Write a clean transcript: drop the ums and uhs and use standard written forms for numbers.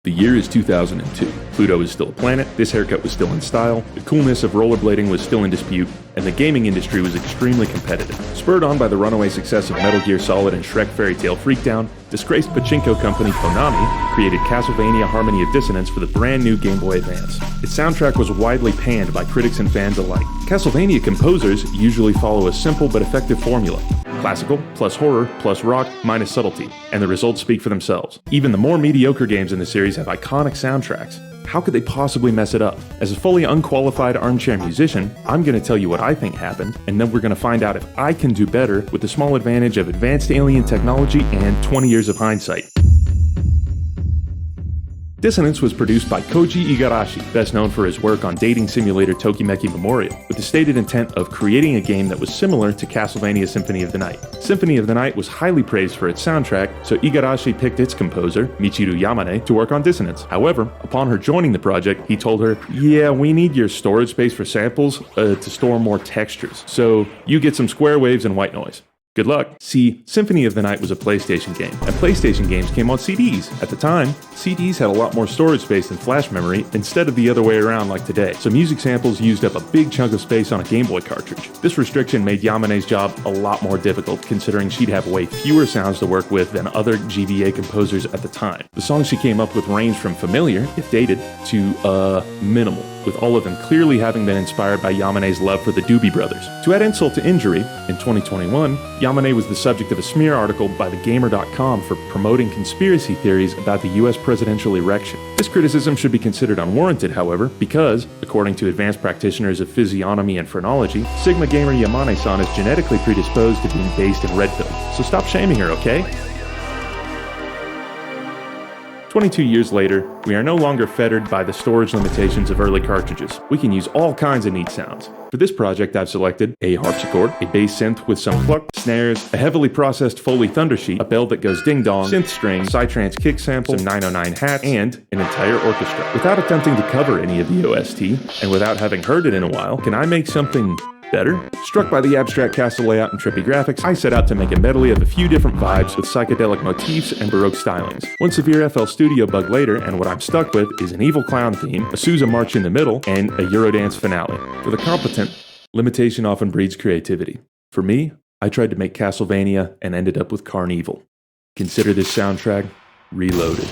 The year is 2002. Pluto is still a planet, this haircut was still in style, the coolness of rollerblading was still in dispute, and the gaming industry was extremely competitive. Spurred on by the runaway success of Metal Gear Solid and Shrek Fairy Tale Freakdown, disgraced pachinko company Konami created Castlevania Harmony of Dissonance for the brand new Game Boy Advance. Its soundtrack was widely panned by critics and fans alike. Castlevania composers usually follow a simple but effective formula: classical plus horror plus rock minus subtlety, and the results speak for themselves. Even the more mediocre games in the series have iconic soundtracks. How could they possibly mess it up? As a fully unqualified armchair musician, I'm going to tell you what I think happened, and then we're going to find out if I can do better with the small advantage of advanced alien technology and 20 years of hindsight. Dissonance was produced by Koji Igarashi, best known for his work on dating simulator Tokimeki Memorial, with the stated intent of creating a game that was similar to Castlevania Symphony of the Night. Symphony of the Night was highly praised for its soundtrack, so Igarashi picked its composer, Michiru Yamane, to work on Dissonance. However, upon her joining the project, he told her, "Yeah, we need your storage space for samples to store more textures, so you get some square waves and white noise. Good luck." See, Symphony of the Night was a PlayStation game, and PlayStation games came on CDs. At the time, CDs had a lot more storage space than flash memory, instead of the other way around like today, so music samples used up a big chunk of space on a Game Boy cartridge. This restriction made Yamane's job a lot more difficult, considering she'd have way fewer sounds to work with than other GBA composers at the time. The songs she came up with ranged from familiar, if dated, to minimal, with all of them clearly having been inspired by Yamane's love for the Doobie Brothers. To add insult to injury, in 2021, Yamane was the subject of a smear article by thegamer.com for promoting conspiracy theories about the US presidential election. This criticism should be considered unwarranted, however, because, according to advanced practitioners of physiognomy and phrenology, Sigma gamer Yamane-san is genetically predisposed to being based in red pill. So stop shaming her, okay? 22 years later, we are no longer fettered by the storage limitations of early cartridges. We can use all kinds of neat sounds. For this project, I've selected a harpsichord, a bass synth with some pluck, snares, a heavily processed Foley thunder sheet, a bell that goes ding-dong, synth string, psytrance kick sample, some 909 hats, and an entire orchestra. Without attempting to cover any of the OST, and without having heard it in a while, can I make something better? Struck by the abstract castle layout and trippy graphics, I set out to make a medley of a few different vibes with psychedelic motifs and Baroque stylings. One severe FL Studio bug later, and what I'm stuck with is an evil clown theme, a Sousa march in the middle, and a Eurodance finale. For the competent, limitation often breeds creativity. For me, I tried to make Castlevania and ended up with Carnival. Consider this soundtrack reloaded.